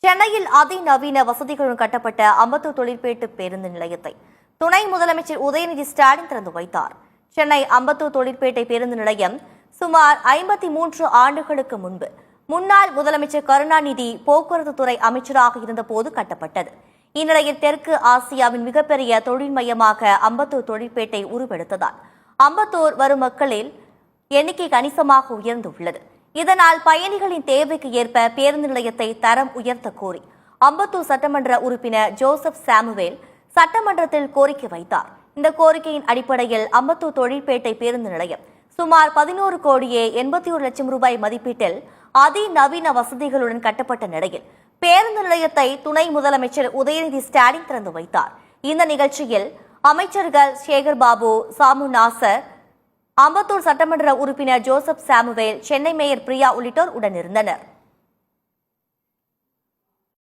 சென்னையில் அதிநவீன வசதிகளுடன் கட்டப்பட்ட அம்பத்தூர் தொழிற்பேட்டு பேருந்து நிலையத்தை துணை முதலமைச்சர் உதயநிதி ஸ்டாலின் திறந்து வைத்தார். சென்னை அம்பத்தூர் தொழிற்பேட்டை பேருந்து நிலையம் சுமார் 53 ஆண்டுகளுக்கு முன்பு முன்னாள் முதலமைச்சர் கருணாநிதி போக்குவரத்து துறை அமைச்சராக இருந்தபோது கட்டப்பட்டது. இந்நிலையில் தெற்கு ஆசியாவின் மிகப்பெரிய தொழில் மையமாக அம்பத்தூர் தொழிற்பேட்டை உருவெடுத்ததால் அம்பத்தூர் வரும் மக்களின் எண்ணிக்கை கணிசமாக உயர்ந்துள்ளது. இதனால் பயணிகளின் தேவைக்கு ஏற்ப பேருந்து நிலையத்தை தரம் உயர்த்த கோரி அம்பத்தூர் சட்டமன்ற உறுப்பினர் ஜோசப் சாமுவேல் சட்டமன்றத்தில் கோரிக்கை வைத்தார். இந்த கோரிக்கையின் அடிப்படையில் அம்பத்தூர் தொழிற்பேட்டை பேருந்து நிலையம் சுமார் 11 கோடியே 81 லட்சம் ரூபாய் மதிப்பீட்டில் அதிநவீன வசதிகளுடன் கட்டப்பட்ட நிலையில் பேருந்து நிலையத்தை துணை முதலமைச்சர் உதயநிதி ஸ்டாலின் திறந்து வைத்தார். இந்த நிகழ்ச்சியில் அமைச்சர்கள் சேகர் பாபு, சாமு நாசர், அம்பத்தூர் சட்டமன்ற உறுப்பினர் Joseph Samuel, Chennai mayor Priya உள்ளிட்டோர் உடனிருந்தனர்.